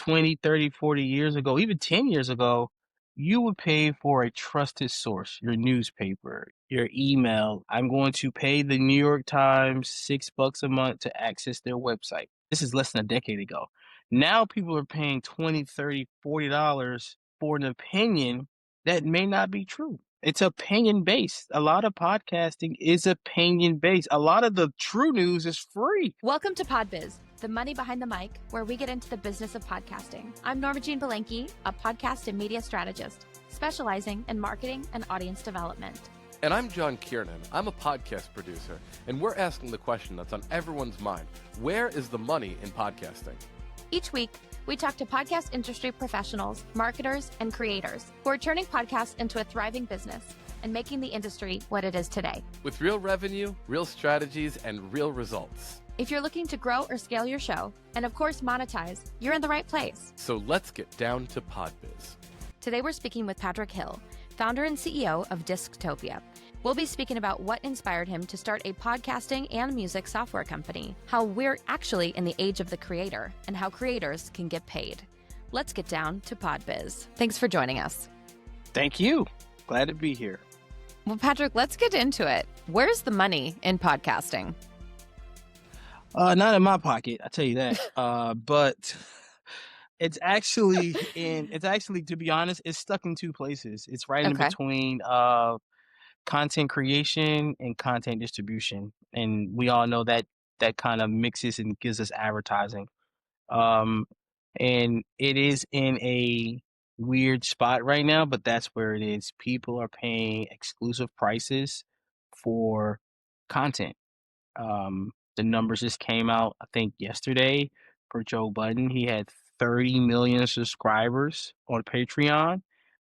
20, 30, 40 years ago, even 10 years ago, you would pay for a trusted source, your newspaper, your email. I'm going to pay the New York Times $6 a month to access their website. This is less than a decade ago. Now people are paying 20, 30, $40 for an opinion that may not be true. It's opinion based. A lot of podcasting is opinion based. A lot of the true news is free. Welcome to PodBiz, the money behind the mic, where we get into the business of podcasting. I'm Norma Jean Belenke, a podcast and media strategist, specializing in marketing and audience development. And I'm John Kiernan. I'm a podcast producer, and we're asking the question that's on everyone's mind. Where is the money in podcasting? Each week, we talk to podcast industry professionals, marketers, and creators who are turning podcasts into a thriving business and making the industry what it is today. With real revenue, real strategies, and real results. If you're looking to grow or scale your show, and of course monetize, you're in the right place. So let's get down to PodBiz. Today we're speaking with Patrick Hill, founder and CEO of Disctopia. We'll be speaking about what inspired him to start a podcasting and music software company, how we're actually in the age of the creator, and how creators can get paid. Let's get down to PodBiz. Thanks for joining us. Thank you. Glad to be here. Well, Patrick, let's get into it. Where's the money in podcasting? Not in my pocket, I tell you that. But it's actually, to be honest, it's stuck in two places. It's right in between content creation and content distribution. And we all know that that kind of mixes and gives us advertising. And it is in a weird spot right now, but that's where it is. People are paying exclusive prices for content. The numbers just came out, I think, yesterday for Joe Budden. He had 30 million subscribers on Patreon,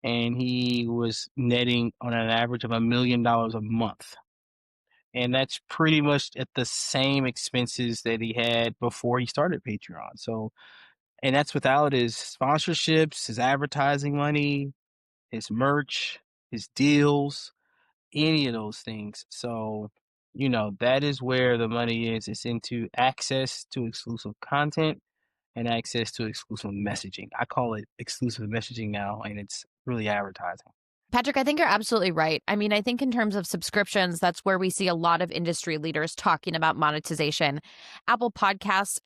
and he was netting on an average of $1 million a month. And that's pretty much at the same expenses that he had before he started Patreon. So, and that's without his sponsorships, his advertising money, his merch, his deals, any of those things. So, that is where the money is. It's into access to exclusive content and access to exclusive messaging. I call it exclusive messaging now, and it's really advertising. Patrick, I think you're absolutely right. I mean, I think in terms of subscriptions, that's where we see a lot of industry leaders talking about monetization. Apple Podcasts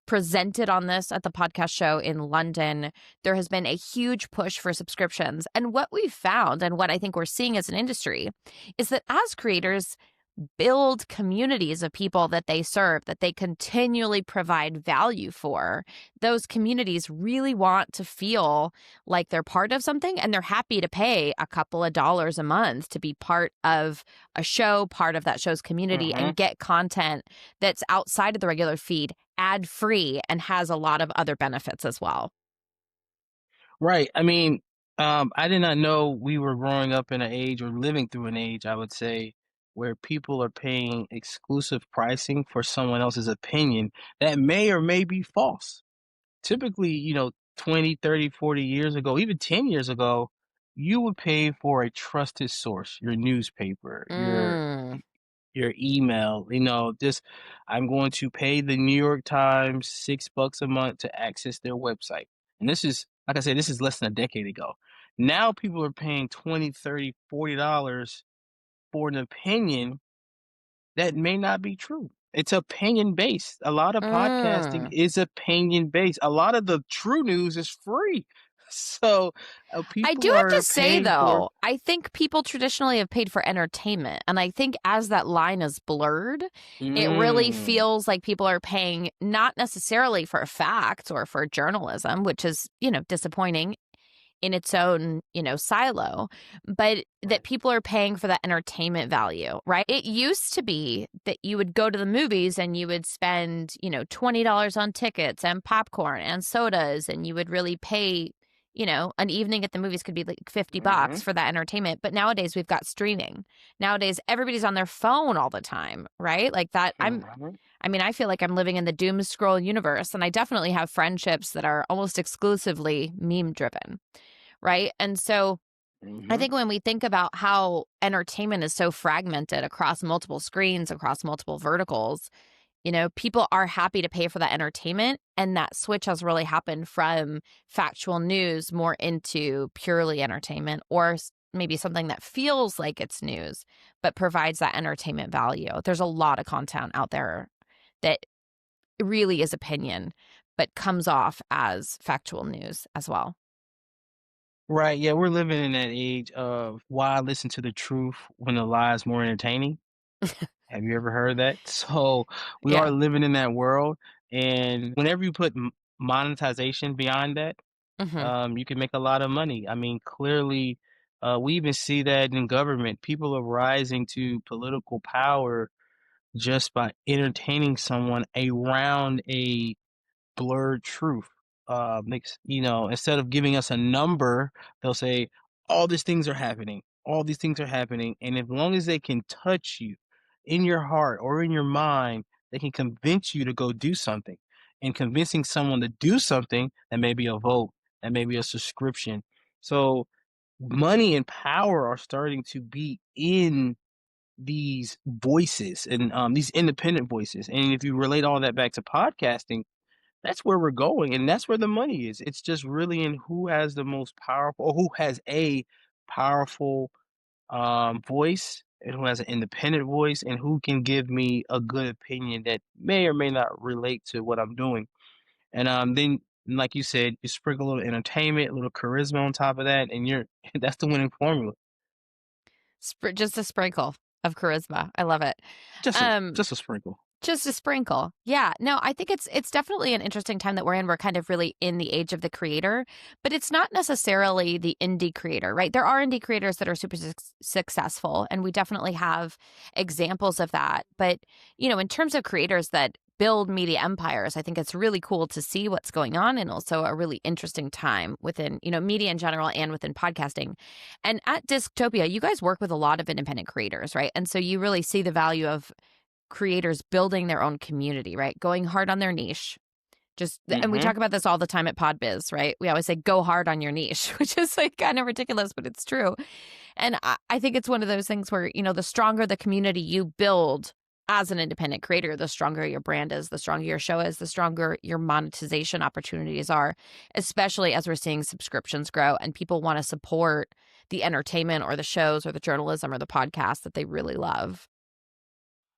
presented on this at the podcast show in London. There has been a huge push for subscriptions. And what we've found, and what I think we're seeing as an industry, is that as creators build communities of people that they serve, that they continually provide value for, those communities really want to feel like they're part of something, and they're happy to pay a couple of dollars a month to be part of a show, part of that show's community, and get content that's outside of the regular feed, ad-free, and has a lot of other benefits as well. Right. I mean, I did not know we were growing up in an age, or living through an age, I would say, where people are paying exclusive pricing for someone else's opinion that may or may be false. Typically, 20, 30, 40 years ago, even 10 years ago, you would pay for a trusted source, your newspaper, your email, just, I'm going to pay the New York Times $6 a month to access their website. And this is, like I said, this is less than a decade ago. Now people are paying 20, 30, $40 for an opinion that may not be true. It's opinion based. A lot of podcasting is opinion based. A lot of the true news is free. So people I do have to say, though, I think people traditionally have paid for entertainment. And I think as that line is blurred, it really feels like people are paying not necessarily for facts or for journalism, which is, disappointing in its own, silo, but that people are paying for that entertainment value, right? It used to be that you would go to the movies and you would spend, $20 on tickets and popcorn and sodas, and you would really pay, an evening at the movies could be like $50 for that entertainment. But nowadays we've got streaming. Nowadays everybody's on their phone all the time, right? Like that. I feel like I'm living in the doom scroll universe, and I definitely have friendships that are almost exclusively meme driven. Right. And so I think when we think about how entertainment is so fragmented across multiple screens, across multiple verticals, People are happy to pay for that entertainment, and that switch has really happened from factual news more into purely entertainment, or maybe something that feels like it's news but provides that entertainment value. There's a lot of content out there that really is opinion but comes off as factual news as well. Right. Yeah, we're living in that age of why listen to the truth when the lie is more entertaining. Have you ever heard that? So we are Yeah. living in that world, and whenever you put monetization behind that, Hmm. you can make a lot of money. I mean, clearly, we even see that in government. People are rising to political power just by entertaining someone around a blurred truth. Instead of giving us a number, they'll say, all these things are happening. All these things are happening. And as long as they can touch you in your heart or in your mind, they can convince you to go do something. And convincing someone to do something, that may be a vote, that may be a subscription. So money and power are starting to be in these voices and these independent voices. And if you relate all that back to podcasting, that's where we're going, and that's where the money is. It's just really in who has the most powerful, or who has a powerful voice, and who has an independent voice, and who can give me a good opinion that may or may not relate to what I'm doing. And then, like you said, you sprinkle a little entertainment, a little charisma on top of that, and you're that's the winning formula. Just a sprinkle of charisma. I love it. Just a Um, just a sprinkle. Just a sprinkle. Yeah. No, I think it's definitely an interesting time that we're in. We're kind of really in the age of the creator, but it's not necessarily the indie creator, right? There are indie creators that are super successful, and we definitely have examples of that. But, in terms of creators that build media empires, I think it's really cool to see what's going on, and also a really interesting time within, media in general and within podcasting. And at Disctopia, you guys work with a lot of independent creators, right? And so you really see the value of creators building their own community, right? Going hard on their niche. And we Mm-hmm. talk about this all the time at PodBiz, right? We always say, go hard on your niche, which is like kind of ridiculous, but it's true. And I think it's one of those things where, the stronger the community you build as an independent creator, the stronger your brand is, the stronger your show is, the stronger your monetization opportunities are, especially as we're seeing subscriptions grow and people want to support the entertainment or the shows or the journalism or the podcast that they really love.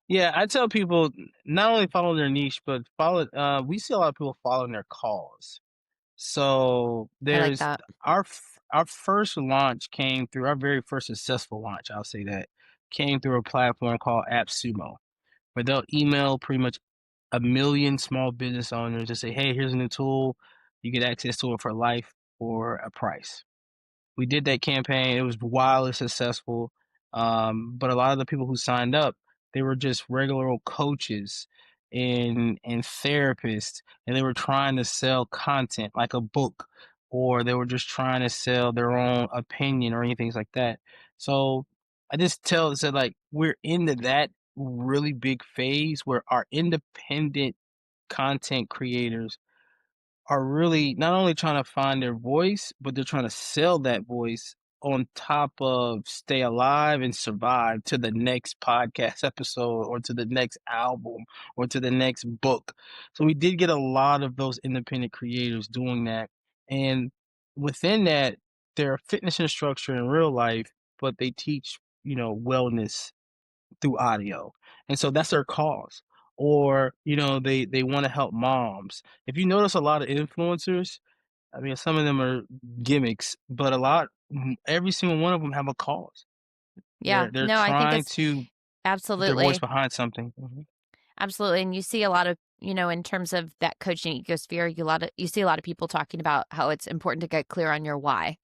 Yeah, I tell people not only follow their niche, but follow. We see a lot of people following their cause. So I like there's that. our first launch came through our very first successful launch. I'll say that came through a platform called AppSumo, where they'll email pretty much a million small business owners and say, "Hey, here's a new tool. You get access to it for life for a price." We did that campaign. It was wildly successful. But a lot of the people who signed up, they were just regular old coaches and therapists, and they were trying to sell content like a book, or they were just trying to sell their own opinion or anything like that. So I just said like we're into that really big phase where our independent content creators are really not only trying to find their voice, but they're trying to sell that voice on top of stay alive and survive to the next podcast episode or to the next album or to the next book. So we did get a lot of those independent creators doing that. And within that, they're a fitness instructor in real life, but they teach, wellness through audio. And so that's their cause. Or, they want to help moms. If you notice a lot of influencers, I mean, some of them are gimmicks, but every single one of them have a cause. Yeah. They're No, I think trying it's to put their voice absolutely. behind something. Absolutely. And you see a lot of, in terms of that coaching ecosphere, you see a lot of people talking about how it's important to get clear on your why.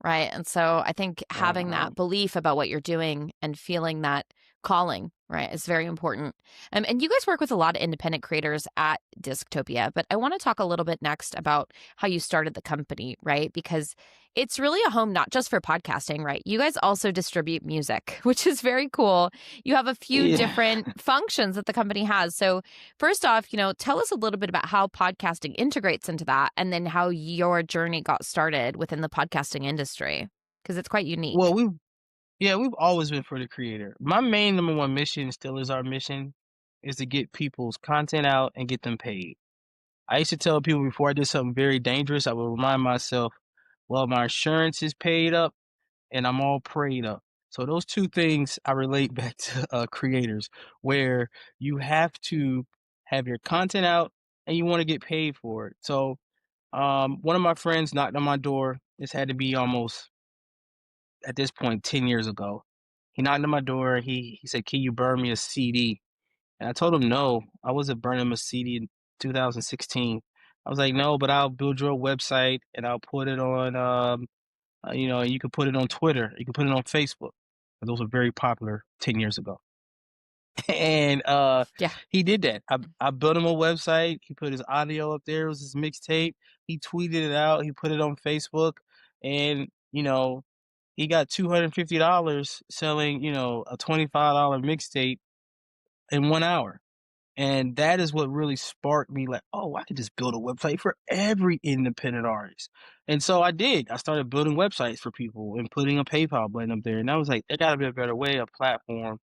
Right. And so I think having Uh-huh. that belief about what you're doing and feeling that calling, right, is very important. And you guys work with a lot of independent creators at Disctopia, but I want to talk a little bit next about how you started the company, right? Because it's really a home not just for podcasting, right? You guys also distribute music, which is very cool. You have a few Yeah. different functions that the company has. So first off, tell us a little bit about how podcasting integrates into that, and then how your journey got started within the podcasting industry, because it's quite Well, unique. we've always been for the creator. My main number one mission still is our mission. is to get people's content out and get them paid. I used to tell people before I did something very dangerous, I would remind myself, well, my insurance is paid up and I'm all prayed up. So those two things I relate back to creators, where you have to have your content out and you want to get paid for it. So one of my friends knocked on my door. This had to be almost at this point 10 years ago. He knocked on my door. He said, "Can you burn me a CD?" And I told him no. I wasn't burning him a CD in 2016. I was like, no, but I'll build your website and I'll put it on you can put it on Twitter, you can put it on Facebook. Those were very popular 10 years ago. And Yeah. he did that. I built him a website. He put his audio up there. It was his mixtape. He tweeted it out. He put it on Facebook. And, he got $250 selling, a $25 mixtape in 1 hour. And that is what really sparked me like, oh, I could just build a website for every independent artist. And so I did. I started building websites for people and putting a PayPal button up there. And I was like, there got to be a better way, a platform.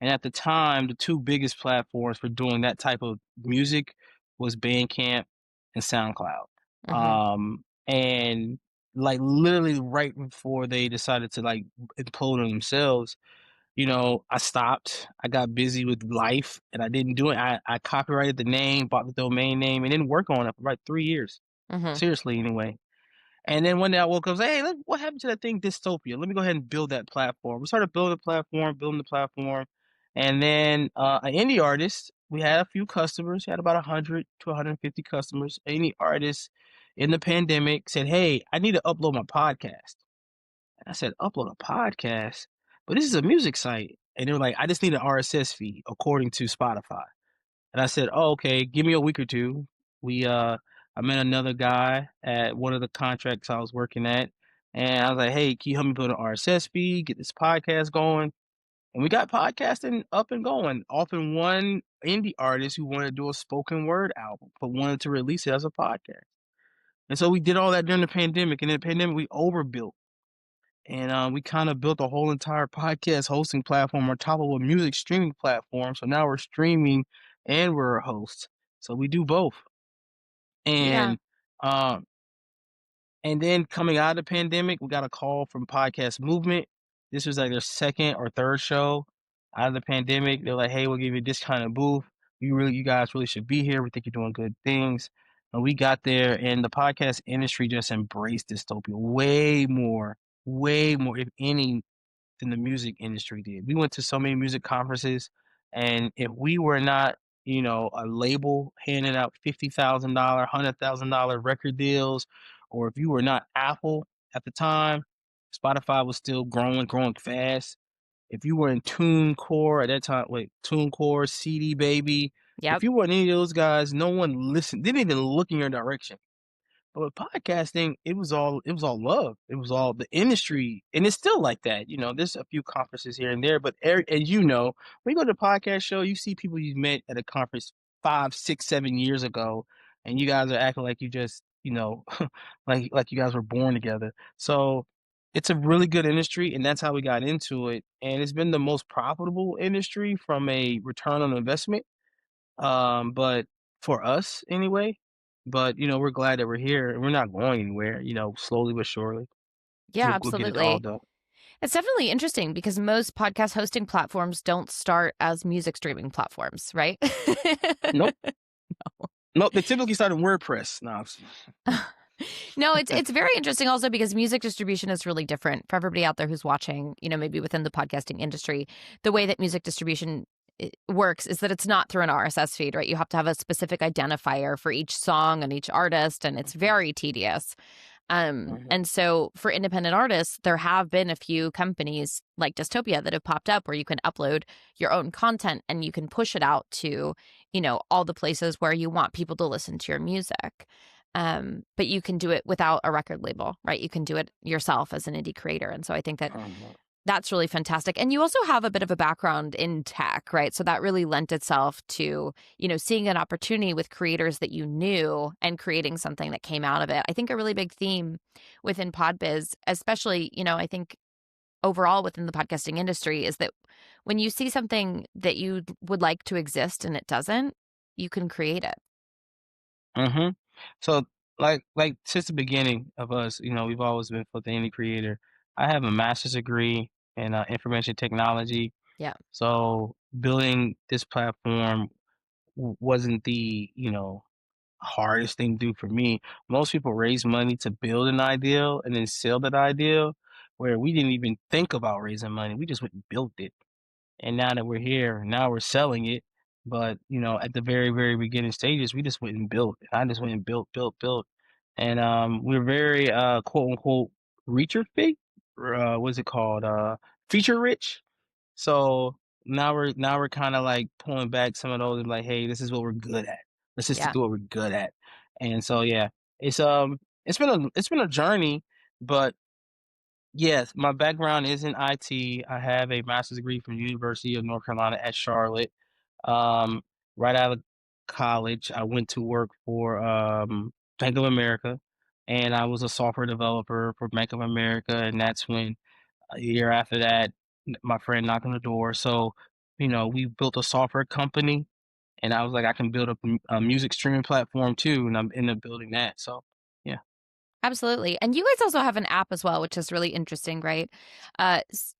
And at the time, the two biggest platforms for doing that type of music was Bandcamp and SoundCloud. And like literally right before they decided to like implode on themselves, I stopped. I got busy with life and I didn't do it. I copyrighted the name, bought the domain name, and didn't work on it for about 3 years. Seriously, anyway. And then one day I woke up and was like, hey, what happened to that thing, Disctopia? Let me go ahead and build that platform. We started building the platform. And then an indie artist, we had a few customers, had about 100 to 150 customers. An indie artist in the pandemic said, hey, I need to upload my podcast. And I said, upload a podcast? But this is a music site. And they were like, I just need an RSS feed according to Spotify. And I said, oh, okay, give me a week or two. I met another guy at one of the contracts I was working at. And I was like, hey, can you help me build an RSS feed, get this podcast going? And we got podcasting up and going. Often one indie artist who wanted to do a spoken word album, but wanted to release it as a podcast. And so we did all that during the pandemic. And in the pandemic, we overbuilt. And we kind of built a whole entire podcast hosting platform on top of a music streaming platform. So now we're streaming and we're a host. So we do both. Yeah. And and then coming out of the pandemic, we got a call from Podcast Movement. This was like their second or third show out of the pandemic. They're like, hey, we'll give you this kind of booth. You guys really should be here. We think you're doing good things. And we got there and the podcast industry just embraced dystopia way more, if any, than the music industry did. We went to so many music conferences, and if we were not, a label handing out $50,000, $100,000 record deals, or if you were not Apple at the time, Spotify was still growing fast. If you were in TuneCore at that time, TuneCore, CD Baby, Yep. if you weren't any of those guys, no one listened, didn't even look in your direction. But with podcasting, it was all love. It was all the industry, and it's still like that. There's a few conferences here and there, but as you know, when you go to a podcast show, you see people you met at a conference 5, 6, 7 years ago, and you guys are acting like you just, like you guys were born together. So it's a really good industry, and that's how we got into it. And it's been the most profitable industry from a return on investment. But for us anyway. But we're glad that we're here and we're not going anywhere, slowly but surely. Yeah, We'll get it all absolutely. done. It's definitely interesting because most podcast hosting platforms don't start as music streaming platforms, right? Nope. Nope. They typically start in WordPress. No. No, it's very interesting also because music distribution is really different for everybody out there who's watching, maybe within the podcasting industry. The way that music distribution works is that it's not through an RSS feed, right? You have to have a specific identifier for each song and each artist, and it's very tedious. And so for independent artists, there have been a few companies like Disctopia that have popped up where you can upload your own content and you can push it out to, all the places where you want people to listen to your music. But you can do it without a record label, right? You can do it yourself as an indie creator. And so I think that that's really fantastic. And you also have a bit of a background in tech, right? So that really lent itself to, seeing an opportunity with creators that you knew and creating something that came out of it. I think a really big theme within PodBiz, especially, I think overall within the podcasting industry is that when you see something that you would like to exist and it doesn't, you can create it. Mm-hmm. So like since the beginning of us, we've always been for the indie creator. I have a master's degree in information technology. Yeah. So building this platform wasn't the, hardest thing to do for me. Most people raise money to build an ideal and then sell that ideal, where we didn't even think about raising money. We just went and built it. And now that we're here, now we're selling it. But, at the very, very beginning stages, we just went and built. I just went and built, built, built. And we're very quote unquote reacher big. What's it called? Feature rich. So now we're kind of like pulling back some of those and like, hey, this is what we're good at. Let's just Yeah. do what we're good at. And so yeah, it's it's been a journey, but yes, my background is in IT. I have a master's degree from the University of North Carolina at Charlotte. Um, right out of college, I went to work for Bank of America, and I was a software developer for Bank of America. And that's when a year after that, my friend knocked on the door. So, we built a software company, and I was like, I can build a music streaming platform too, and I'm in the building that. So, yeah. Absolutely. And you guys also have an app as well, which is really interesting, right?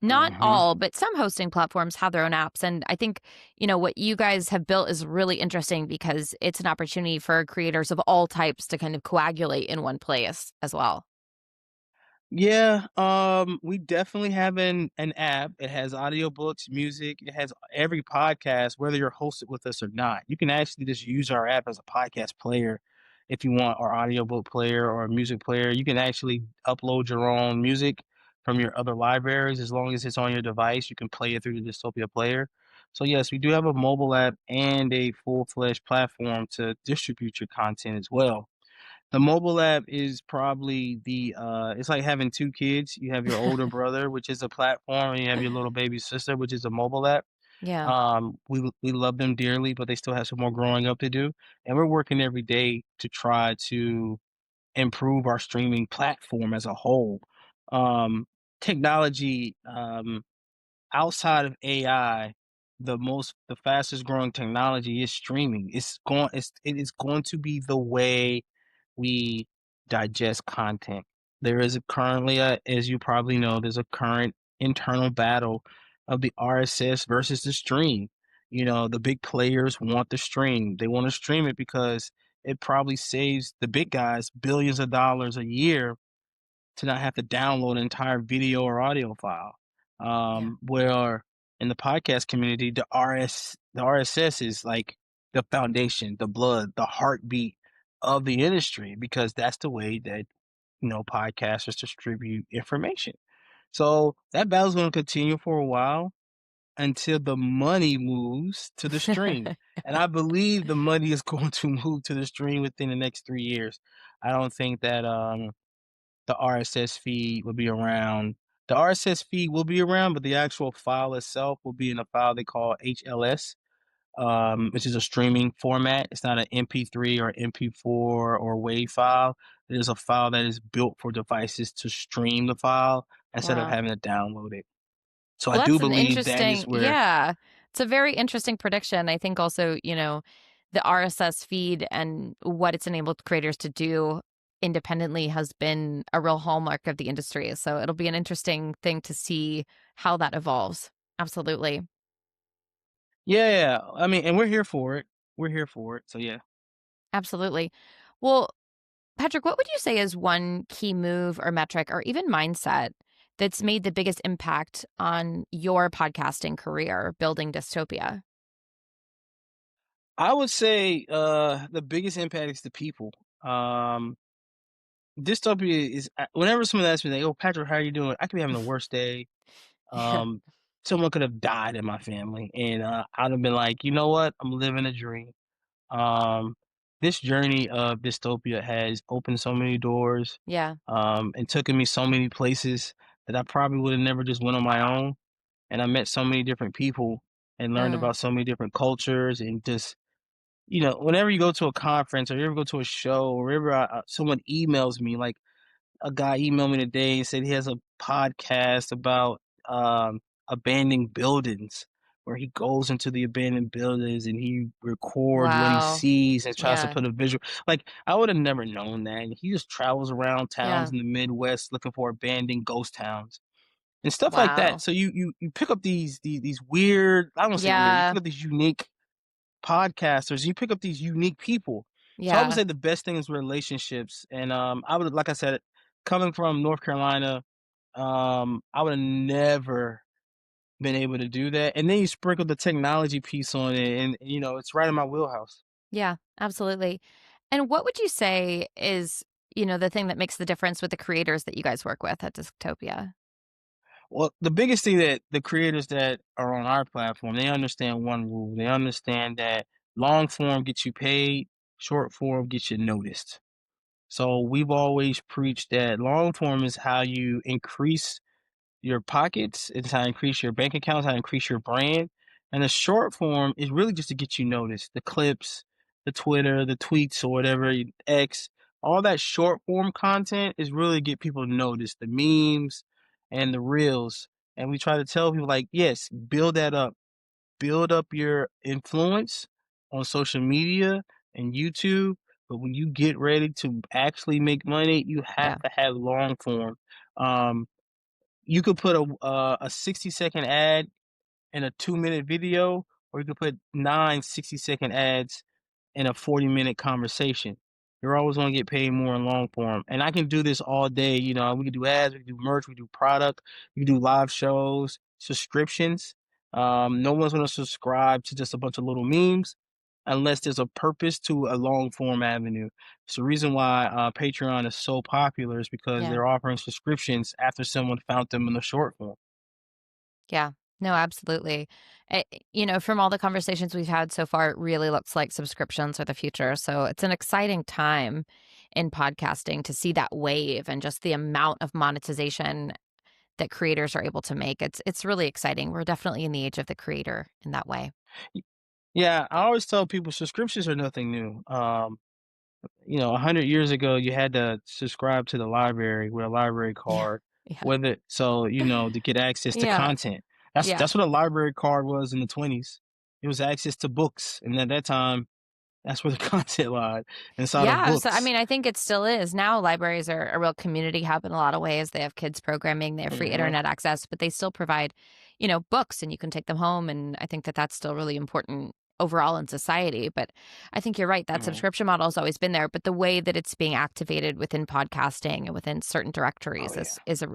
Not Hmm. all, but some hosting platforms have their own apps. And I think, what you guys have built is really interesting because it's an opportunity for creators of all types to kind of coagulate in one place as well. Yeah, we definitely have an app. It has audiobooks, music, it has every podcast, whether you're hosted with us or not. You can actually just use our app as a podcast player if you want, or audiobook player or a music player. You can actually upload your own music from your other libraries as long as it's on your device. You can play it through the Dystopia player. So yes, we do have a mobile app and a full-fledged platform to distribute your content as well. The mobile app is probably it's like having 2 kids. You have your older brother, which is a platform, and you have your little baby sister, which is a mobile app. Yeah. We love them dearly, but they still have some more growing up to do, and we're working every day to try to improve our streaming platform as a whole. Um, Technology, outside of AI, the fastest growing technology is streaming. It is going to be the way we digest content. There is currently as you probably know, there's a current internal battle of the RSS versus the stream. The big players want the stream. They want to stream it because it probably saves the big guys billions of dollars a year to not have to download an entire video or audio file. Yeah. Where in the podcast community, the RSS is like the foundation, the blood, the heartbeat of the industry, because that's the way that podcasters distribute information. So that battle's going to continue for a while until the money moves to the stream. And I believe the money is going to move to the stream within the next 3 years. I don't think that the RSS feed will be around. The RSS feed will be around, but the actual file itself will be in a file they call HLS, which is a streaming format. It's not an MP3 or MP4 or WAV file. It is a file that is built for devices to stream the file instead of Wow. having to download it. So I Well, do that's an believe that is interesting, where. yeah. It's a very interesting prediction. I think also, the RSS feed and what it's enabled creators to do independently has been a real hallmark of the industry. So it'll be an interesting thing to see how that evolves. Absolutely. Yeah, I mean, and we're here for it. We're here for it. So yeah. Absolutely. Well, Patrick, what would you say is one key move or metric or even mindset that's made the biggest impact on your podcasting career building Dystopia? I would say the biggest impact is the people. Um Dystopia is whenever someone asks me like, "Oh, Patrick, how are you doing?" I could be having the worst day. Yeah. Um, Someone could have died in my family, and I'd have been like, "You know what? I'm living a dream." Um, this journey of Dystopia has opened so many doors, Yeah. and taken me so many places that I probably would have never just went on my own. And I met so many different people and learned Uh, about so many different cultures, and just whenever you go to a conference or you ever go to a show, or wherever someone emails me, like a guy emailed me today and said he has a podcast about abandoned buildings, where he goes into the abandoned buildings and he records what he Wow. sees and tries to Yeah. put a visual. Like, I would have never known that. And he just travels around towns Yeah. in the Midwest looking for abandoned ghost towns and stuff like that. Wow. So you pick up these weird, I don't say weird, you Yeah. pick up these unique podcasters, you pick up these unique people. So I would Yeah. say the best thing is relationships. And I would, like I said, coming from North Carolina, I would have never been able to do that. And then you sprinkle the technology piece on it, and it's right in my wheelhouse. Yeah, absolutely. And what would you say is, the thing that makes the difference with the creators that you guys work with at Disctopia? Well, the biggest thing that the creators that are on our platform, they understand one rule. They understand that long form gets you paid, short form gets you noticed. So we've always preached that long form is how you increase your pockets, it's how to increase your bank accounts, how to increase your brand. And the short form is really just to get you noticed. The clips, the Twitter, the tweets, or whatever, X, all that short form content is really to get people noticed. The memes and the reels. And we try to tell people, like, yes, build that up. Build up your influence on social media and YouTube. But when you get ready to actually make money, you have Yeah. to have long form. Um, you could put a 60-second ad in a 2-minute video, or you could put 9 60-second ads in a 40-minute conversation. You're always gonna get paid more in long form. And I can do this all day. We can do ads, we can do merch, we can do product, we can do live shows, subscriptions. No one's gonna subscribe to just a bunch of little memes unless there's a purpose to a long form avenue. It's the reason why Patreon is so popular, is because Yeah. they're offering subscriptions after someone found them in the short form. Yeah. No, absolutely. From all the conversations we've had so far, it really looks like subscriptions are the future. So it's an exciting time in podcasting to see that wave and just the amount of monetization that creators are able to make. It's really exciting. We're definitely in the age of the creator in that way. Yeah, I always tell people subscriptions are nothing new. 100 years ago, you had to subscribe to the library with a library Yeah. card, Yeah. whether to get access to Yeah. content. That's Yeah. that's what a library card was in the 20s. It was access to books, and at that time, that's where the content lied, inside of Yeah, so I books. mean, I think it still is. Now libraries are a real community hub in a lot of ways. They have kids programming, they have free Mhm, internet access, but they still provide, books and you can take them home. And I think that that's still really important overall in society. But I think you're right. That mhm. subscription model has always been there, but the way that it's being activated within podcasting and within certain Oh, directories yeah.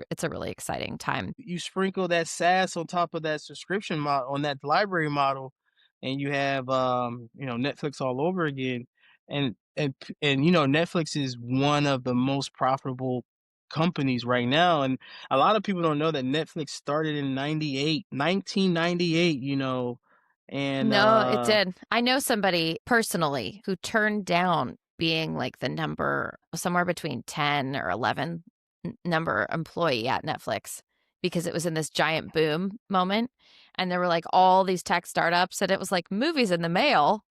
it's a really exciting time. You sprinkle that SaaS on top of that subscription model, on that library model, and you have Netflix all over again. And Netflix is one of the most profitable companies right now. And a lot of people don't know that Netflix started in 1998, and No, it did. I know somebody personally who turned down being like the number somewhere between 10 or 11 number employee at Netflix because it was in this giant boom moment. And there were like all these tech startups and it was like movies in the mail,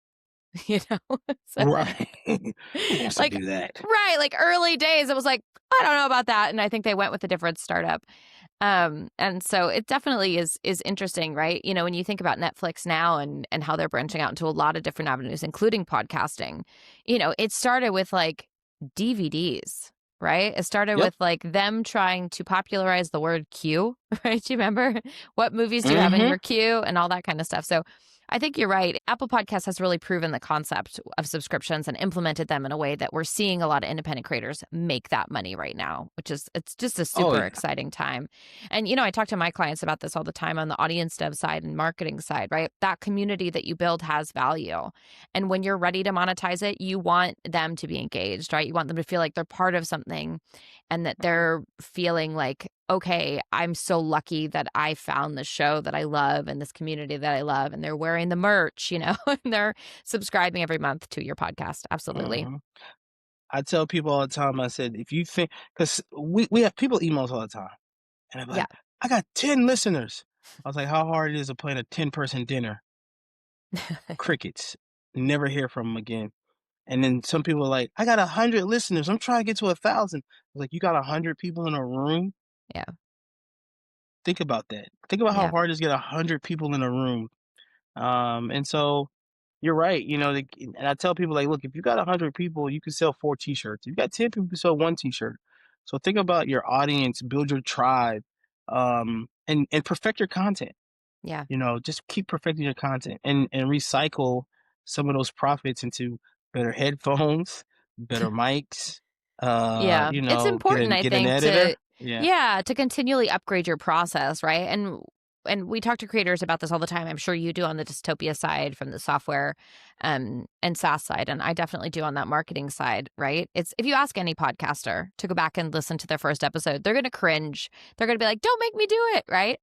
you know? So, right. Who wants to like, do that? right, like early days, it was like, I don't know about that. And I think they went with a different startup. And so it definitely is interesting, right? When you think about Netflix now and how they're branching out into a lot of different avenues, including podcasting, it started with like DVDs, right? It started Yep. with like them trying to popularize the word queue, right? Do you remember what movies do you have in Mm-hmm. your queue and all that kind of stuff? So I think you're right. Apple Podcasts has really proven the concept of subscriptions and implemented them in a way that we're seeing a lot of independent creators make that money right now, it's just a Oh, super yeah. exciting time. And, I talk to my clients about this all the time on the audience dev side and marketing side, right? That community that you build has value. And when you're ready to monetize it, you want them to be engaged, right? You want them to feel like they're part of something and that they're feeling like, okay, I'm so lucky that I found this show that I love and this community that I love, and they're wearing the merch, and they're subscribing every month to your podcast. Absolutely. Mhm. I tell people all the time, I said, if you think, because we have people email us all the time, and I'm Yeah. like, I got 10 listeners. I was like, how hard it is to plan a 10-person dinner? Crickets. Never hear from them again. And then some people are like, I got 100 listeners. I'm trying to get to 1,000. I was like, you got 100 people in a room? Yeah. think about that. Think about how Yeah. hard it is to get 100 people in a room. And so you're right. And I tell people like, look, if you got 100 people, you can sell 4 t-shirts. If you got 10 people, you can sell 1 t-shirt. So think about your audience, build your tribe, and perfect your content. Yeah. Just keep perfecting your content and recycle some of those profits into better headphones, better mics, Yeah. It's important, I get an think, editor. Yeah. to continually upgrade your process, right? And we talk to creators about this all the time. I'm sure you do on the dystopia side from the software and SaaS side. And I definitely do on that marketing side, right? It's if you ask any podcaster to go back and listen to their first episode, they're going to cringe. They're going to be like, don't make me do it, right?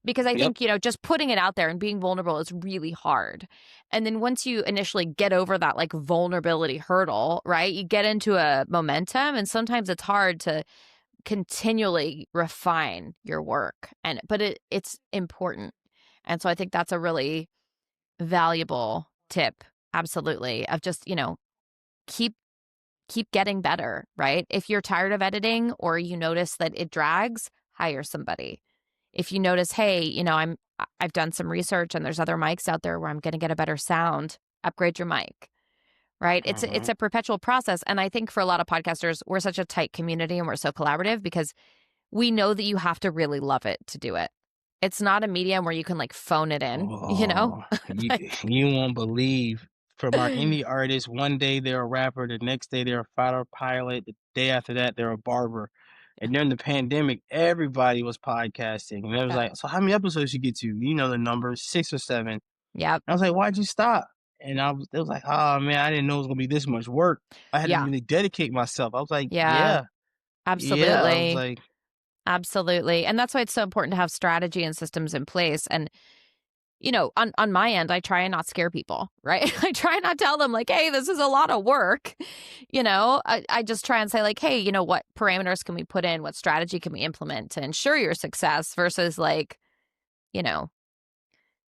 Because I Yep. think, just putting it out there and being vulnerable is really hard. And then once you initially get over that like vulnerability hurdle, right, you get into a momentum, and sometimes it's hard to continually refine your work, but it's important. And so I think that's a really valuable tip, absolutely, of just keep getting better, right? If you're tired of editing or you notice that it drags, hire somebody. If you notice, hey, I've done some research and there's other mics out there where I'm going to get a better sound, upgrade your mic. Right. It's Mhm. a perpetual process. And I think for a lot of podcasters, we're such a tight community and we're so collaborative because we know that you have to really love it to do it. It's not a medium where you can like phone it in, Oh, you like, you won't believe. From our indie artists, one day they're a rapper, the next day they're a fighter pilot, the day after that they're a barber. And during the pandemic, everybody was podcasting. And it was yeah. like, so how many episodes you get to? You know the numbers, 6 or 7. Yep. I was like, "Why'd you stop?" And it was like, "Oh, man, I didn't know it was gonna be this much work. I had to Yeah. really dedicate myself." I was like, Yeah. "Yeah, yeah." I was Absolutely. like, Absolutely. And that's why it's so important to have strategy and systems in place. And on my end, I try and not scare people, right? I try and not tell them like, hey, this is a lot of work. I just try and say like, hey, what parameters can we put in? What strategy can we implement to ensure your success versus like, you know,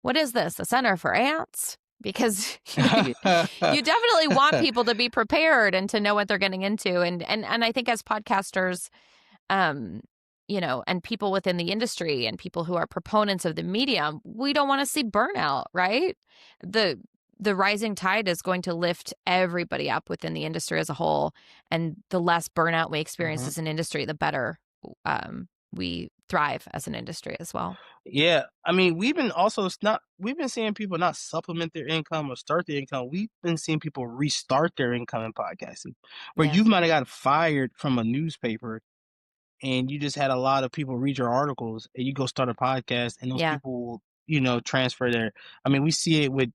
what is this? A center for ants? Because you definitely want people to be prepared and to know what they're getting into. And I think as podcasters, um, and people within the industry and people who are proponents of the medium, we don't want to see burnout, right? The rising tide is going to lift everybody up within the industry as a whole. And the less burnout we experience Mhm. as an industry, the better we thrive as an industry as well. Yeah, I mean, we've been seeing people not supplement their income or start their income. We've been seeing people restart their income in podcasting, where Yeah. you might have got fired from a newspaper and you just had a lot of people read your articles and you go start a podcast and those Yeah. people will, transfer their I mean, we see it with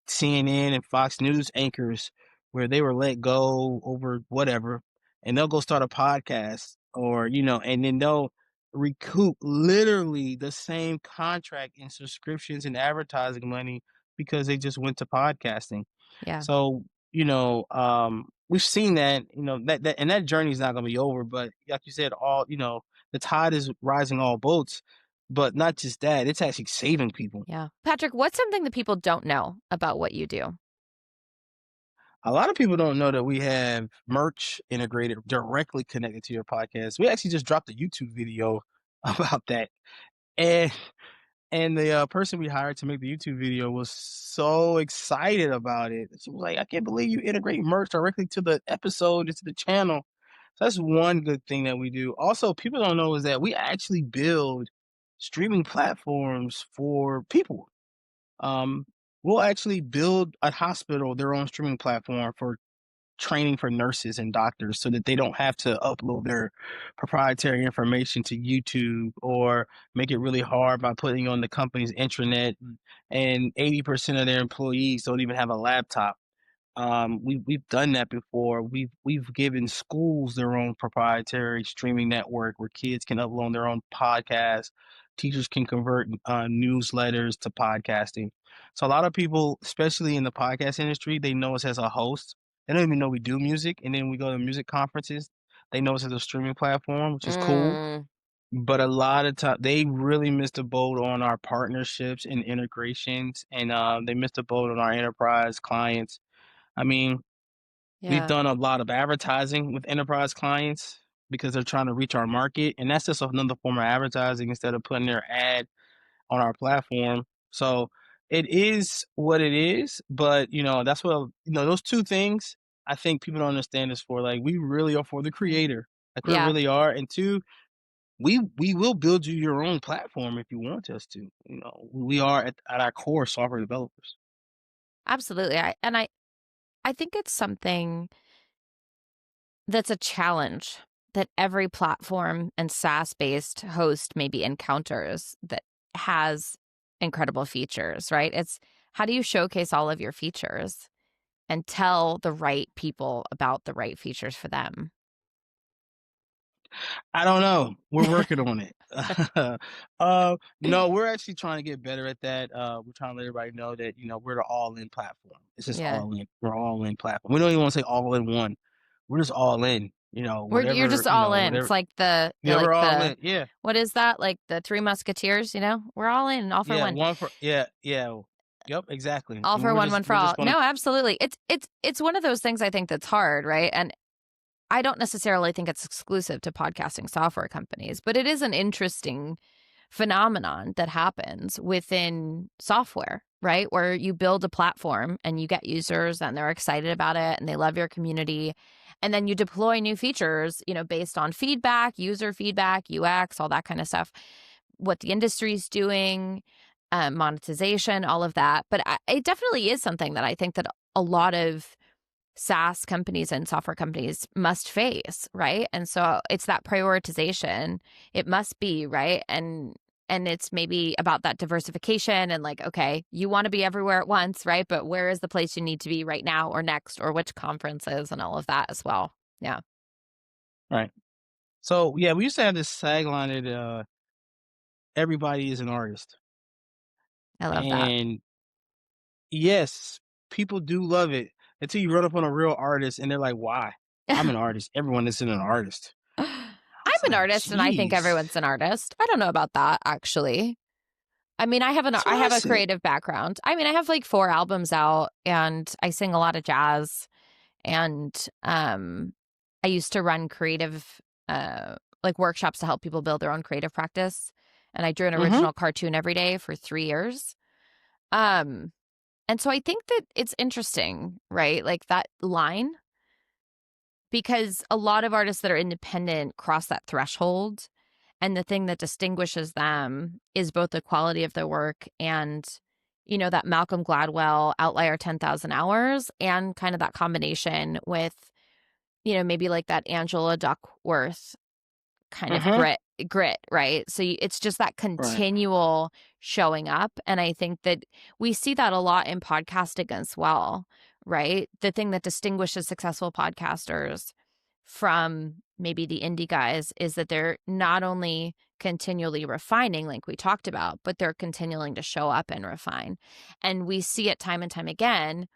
CNN and Fox News anchors where they were let go over whatever, and they'll go start a podcast or, and then they'll recoup literally the same contract and subscriptions and advertising money because they just went to podcasting. Yeah. So, we've seen that, and that journey is not going to be over, but like you said, the tide is rising all boats, but not just that, it's actually saving people. Yeah. Patrick, what's something that people don't know about what you do? A lot of people don't know that we have merch integrated directly connected to your podcast. We actually just dropped a YouTube video about that. And the person we hired to make the YouTube video was so excited about it. She was like, "I can't believe you integrate merch directly to the episode, into the channel." So that's one good thing that we do. Also, people don't know is that we actually build streaming platforms for people. Um, we'll actually build a hospital their own streaming platform for training for nurses and doctors so that they don't have to upload their proprietary information to YouTube or make it really hard by putting on the company's intranet. And 80% of their employees don't even have a laptop. We've done that before. We've given schools their own proprietary streaming network where kids can upload their own podcasts. Teachers can convert newsletters to podcasting. So a lot of people, especially in the podcast industry, they know us as a host. They don't even know we do music, and then we go to music conferences. They know us as a streaming platform, which is cool. Mm, But a lot of time, they really missed the boat on our partnerships and integrations, and they missed the boat on our enterprise clients. I mean, we've yeah. done a lot of advertising with enterprise clients, because they're trying to reach our market, and that's just another form of advertising instead of putting their ad on our platform. So it is what it is, but that's what those two things I think people don't understand is for, like, we really are for the creator. Like, we Yeah, really are. And two, we will build you your own platform if you want us to. We are at our core software developers. absolutely. I think it's something that's a challenge that every platform and SaaS-based host maybe encounters that has incredible features, right? It's how do you showcase all of your features and tell the right people about the right features for them? I don't know. We're working on it. No, we're actually trying to get better at that. We're trying to let everybody know that, we're the all-in platform. It's just Yeah. all in. We're all in platform. We don't even want to say all in one. We're just all in. You're Whatever, just all in. It's whatever. like Yeah, we're all in. Yeah. what is that? Like the Three Musketeers, We're all in, all for Yeah, one. one for yeah, yeah. Yep, exactly. All And for one for we're all. just gonna No, absolutely. It's one of those things I think that's hard, right? And I don't necessarily think it's exclusive to podcasting software companies, but it is an interesting phenomenon that happens within software, right? Where you build a platform and you get users and they're excited about it and they love your community. And then you deploy new features, based on feedback, user feedback, UX, all that kind of stuff, what the industry's doing, monetization, all of that. But it definitely is something that I think that a lot of SaaS companies and software companies must face, right? And so it's that prioritization. It must be, right? And it's maybe about that diversification and like, okay, you want to be everywhere at once, right? But where is the place you need to be right now or next or which conferences and all of that as well. Yeah. right. So yeah, we used to have this tagline that everybody is an artist. I love that. And yes, people do love it until you run up on a real artist and they're like, why? I'm an artist. Everyone isn't an artist. I was I'm an like, artist and I think geez. everyone's an artist. I don't know about that actually. I mean, That's I what I have a said. creative background. I mean, I have like 4 albums out and I sing a lot of jazz and I used to run creative like workshops to help people build their own creative practice and I drew an Mm-hmm. original cartoon every day for 3 years. Um and so I think that it's interesting, right? Like that line because a lot of artists that are independent cross that threshold. And the thing that distinguishes them is both the quality of their work and, that Malcolm Gladwell outlier 10,000 hours and kind of that combination with, maybe like that Angela Duckworth kind of Mm-hmm. grit, right? So it's just that Right. continual showing up. And I think that we see that a lot in podcasting as well, right? The thing that distinguishes successful podcasters from maybe the indie guys is that they're not only continually refining like we talked about, but they're continuing to show up and refine. And we see it time and time again.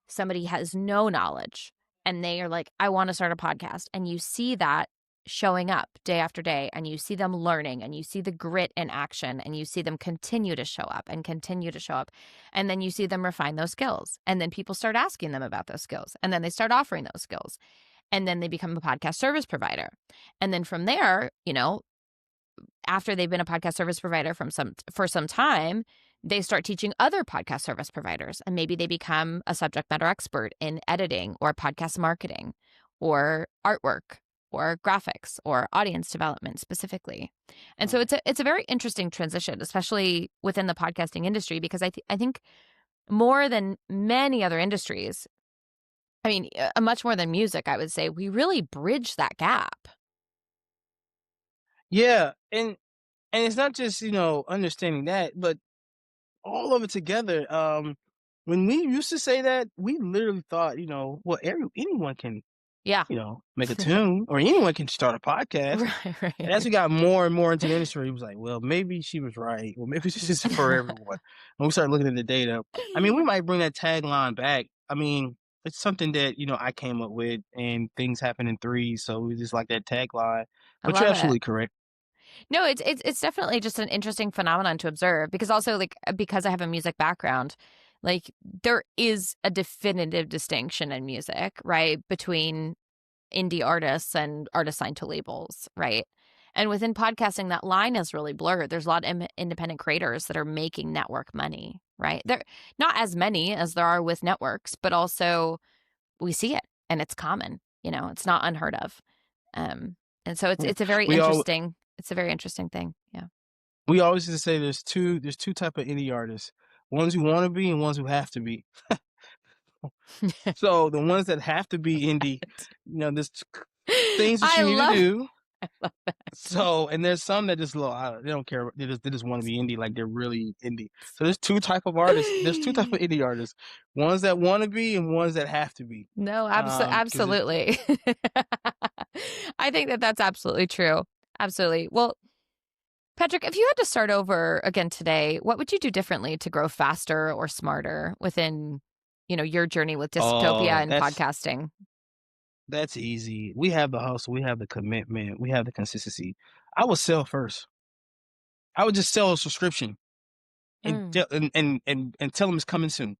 Somebody has no knowledge and they are like, I want to start a podcast. And you see that showing up day after day and you see them learning and you see the grit in action and you see them continue to show up and continue to show up. And then you see them refine those skills. And then people start asking them about those skills. And then they start offering those skills. And then they become a podcast service provider. And then from there, after they've been a podcast service provider for some time, they start teaching other podcast service providers. And maybe they become a subject matter expert in editing or podcast marketing or artwork or graphics or audience development specifically. And so it's a very interesting transition, especially within the podcasting industry, because I think more than many other industries, I mean, much more than music, I would say, we really bridge that gap. Yeah. And it's not just, understanding that, but all of it together. When we used to say that, we literally thought, well, anyone can, Yeah. make a tune or anyone can start a podcast. Right. And as we got more and more into the industry, it was like, well, maybe she was right. Well, maybe this isn't for everyone. When we started looking at the data, I mean, we might bring that tagline back. I mean, it's something that, I came up with and things happen in threes. So we just like that tagline. I But you're love it. absolutely correct. No, it's definitely just an interesting phenomenon to observe because also because I have a music background, like there is a definitive distinction in music, right? Between indie artists and artists signed to labels, right? And within podcasting, that line is really blurred. There's a lot of independent creators that are making network money, right? There not as many as there are with networks, but also we see it and it's common. It's not unheard of. And so Yeah. it's a very We all interesting thing. Yeah. we always used to say there's two type of indie artists. Ones who want to be and ones who have to be. So the ones that have to be indie, there's things that I you need to love do. that. So, and there's some that just they don't care. They just want to be indie, like they're really indie. So there's two type of artists. There's two type of indie artists. Ones that want to be and ones that have to be. No, 'Cause it, absolutely. I think that that's absolutely true. Absolutely. Well, Patrick, if you had to start over again today, what would you do differently to grow faster or smarter within, your journey with Disctopia oh, and podcasting? that's easy. We have the hustle. We have the commitment. We have the consistency. I would sell first. I would just sell a subscription and Mm. and tell them it's coming soon.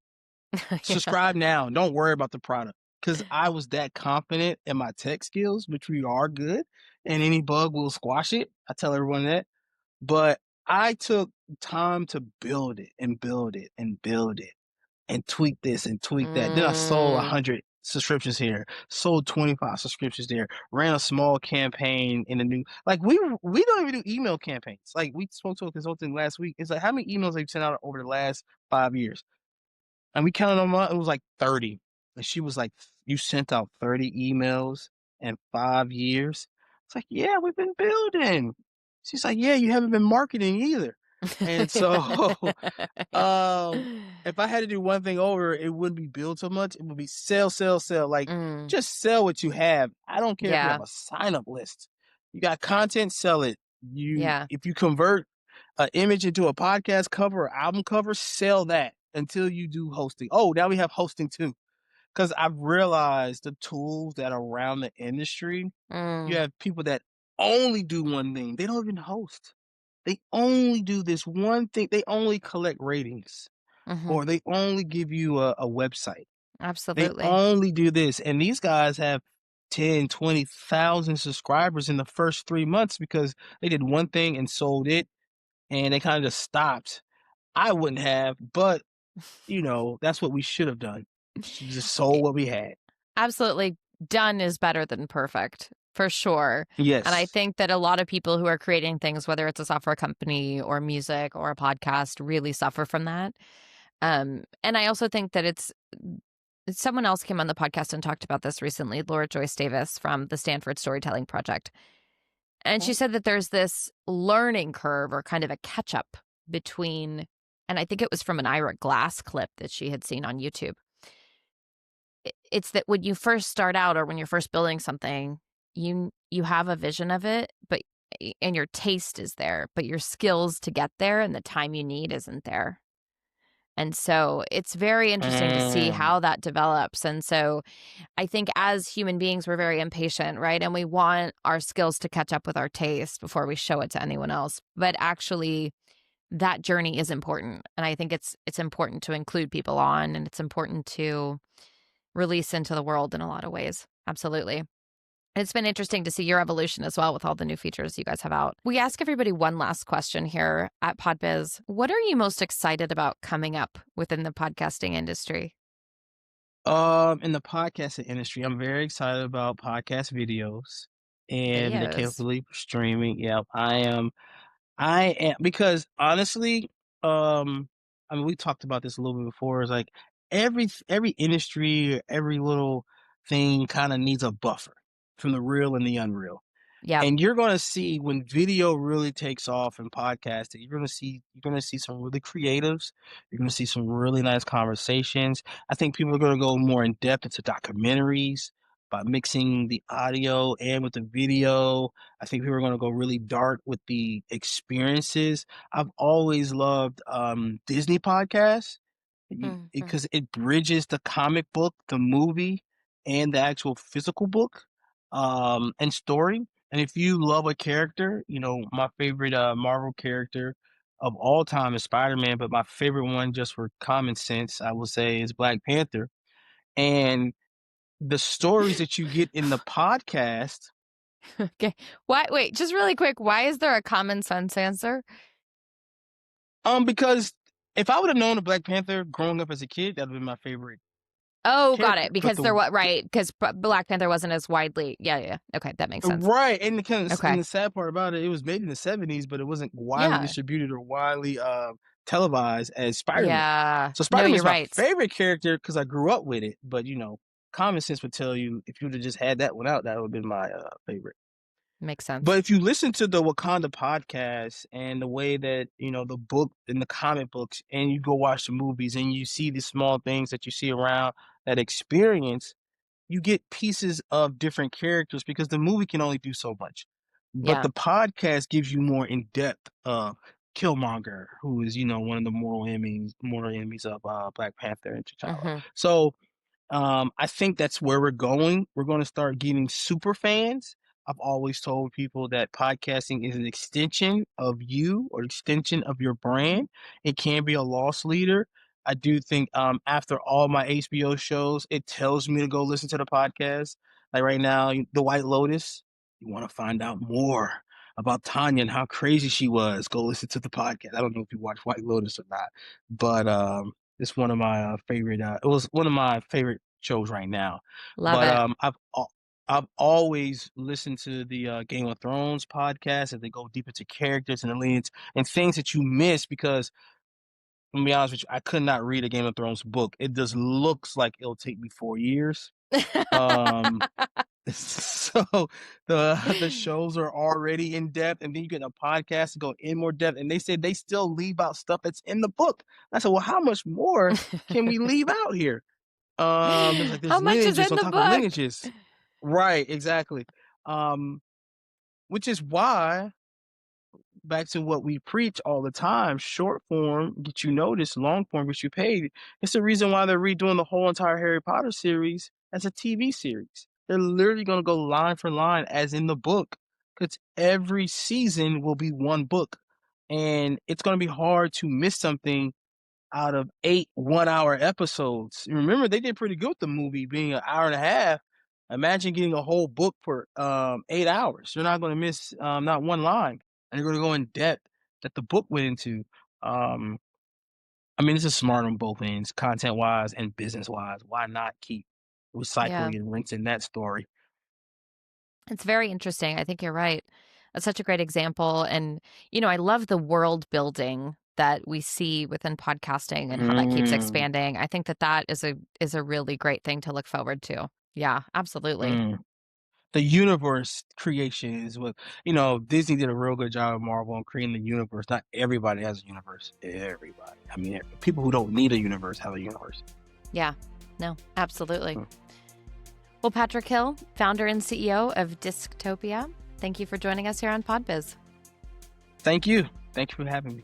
Yeah. Subscribe now. Don't worry about the product. Because I was that confident in my tech skills, which we are good, and any bug will squash it. I tell everyone that. But I took time to build it and build it and build it and tweak this and tweak that. Then I sold 100 subscriptions here, sold 25 subscriptions there, ran a small campaign in the new, like we don't even do email campaigns. Like we spoke to a consultant last week. It's like, how many emails have you sent out over the last 5 years? And we counted them up. It was like 30. And she was like, you sent out 30 emails in 5 years? It's like, yeah, we've been building. She's like, yeah, you haven't been marketing either. And so if I had to do one thing over, it wouldn't be build so much. It would be sell, sell, sell. Like just sell what you have. I don't care if you Yeah. have a sign up list. You got content, sell it. Yeah. If you convert an image into a podcast cover or album cover, sell that until you do hosting. Oh, now we have hosting too. Because I've realized the tools that are around the industry, you have people that only do one thing. They don't even host. They only do this one thing. They only collect ratings or they only give you a website. They Absolutely. only do this. And these guys have 10, 20,000 subscribers in the first 3 months because they did one thing and sold it and they kind of just stopped. I wouldn't have, but that's what we should have done. Just sold what we had. Absolutely. Done is better than perfect, for sure. Yes. And I think that a lot of people who are creating things, whether it's a software company or music or a podcast, really suffer from that. And I also think that someone else came on the podcast and talked about this recently, Laura Joyce Davis from the Stanford Storytelling Project. And she said that there's this learning curve or kind of a catch up between, and I think it was from an Ira Glass clip that she had seen on YouTube. It's that when you first start out or when you're first building something, you have a vision of it, and your taste is there, but your skills to get there and the time you need isn't there. And so it's very interesting to see how that develops. And so I think as human beings, we're very impatient, right? And we want our skills to catch up with our taste before we show it to anyone else. But actually, that journey is important. And I think it's important to include people on, and it's important to release into the world in a lot of ways. Absolutely. It's been interesting to see your evolution as well with all the new features you guys have out. We ask everybody one last question here at PodBiz. What are you most excited about coming up within the podcasting industry? In the podcasting industry, I'm very excited about podcast videos and the Videos. capability for streaming. Yeah, I am because honestly, I mean, we talked about this a little bit before. It's like every industry, every little thing kind of needs a buffer from the real and the unreal. Yeah. And you're going to see when video really takes off in podcasting, you're going to see some really creatives. You're going to see some really nice conversations. I think people are going to go more in depth into documentaries by mixing the audio and with the video. I think people are going to go really dark with the experiences. I've always loved Disney podcasts because it bridges the comic book, the movie, and the actual physical book and story. And if you love a character, my favorite Marvel character of all time is Spider-Man, but my favorite one, just for common sense, I will say, is Black Panther. And the stories that you get in the podcast. Okay. Why? Wait, just really quick. Why is there a common sense answer? Because if I would have known a Black Panther growing up as a kid, that would have been my favorite Oh, got character. it. Because there was right. Because Black Panther wasn't as widely. Yeah. Okay, that makes sense. Right, and Okay. the sad part about it, it was made in the 70s, but it wasn't widely Yeah. distributed or widely televised as Spider-Man. Yeah. So Spider-Man's No, my right. favorite character because I grew up with it. But common sense would tell you if you would have just had that one out, that would have been my favorite. Makes sense. But if you listen to the Wakanda podcast and the way that, the book and the comic books, and you go watch the movies and you see the small things that you see around that experience, you get pieces of different characters because the movie can only do so much. But the podcast gives you more in-depth Killmonger, who is, one of the mortal enemies of Black Panther and T'Challa. Mm-hmm. So I think that's where we're going. We're going to start getting super fans. I've always told people that podcasting is an extension of you or extension of your brand. It can be a loss leader. I do think after all my HBO shows, it tells me to go listen to the podcast. Like right now, The White Lotus, you want to find out more about Tanya and how crazy she was, go listen to the podcast. I don't know if you watch White Lotus or not, but it's one of my favorite. It was one of my favorite shows right now. Love it. I've always listened to the Game of Thrones podcast as they go deep into characters and the leads and things that you miss because, to be honest with you, I could not read a Game of Thrones book. It just looks like it'll take me 4 years. So the shows are already in depth, and then you get a podcast to go in more depth. And they said they still leave out stuff that's in the book. I said, well, how much more can we leave out here? There's how much is in the book? Lineages. Right, exactly. Which is why, back to what we preach all the time, short form gets you noticed, long form gets you paid. It's the reason why they're redoing the whole entire Harry Potter series as a TV series. They're literally going to go line for line as in the book because every season will be one book. And it's going to be hard to miss something out of 8 one-hour episodes. Remember, they did pretty good with the movie being an hour and a half. Imagine getting a whole book for 8 hours. You're not going to miss not one line. And you're going to go in depth that the book went into. This is smart on both ends, content-wise and business-wise. Why not keep recycling and rinsing that story? It's very interesting. I think you're right. That's such a great example. And, I love the world building that we see within podcasting and how that keeps expanding. I think that is a really great thing to look forward to. Yeah, absolutely. The universe creation is what, Disney did a real good job of Marvel on creating the universe. Not everybody has a universe. Everybody. People who don't need a universe have a universe. Yeah, no, absolutely. Well, Patrick Hill, founder and CEO of Disctopia, thank you for joining us here on PodBiz. Thank you. Thank you for having me.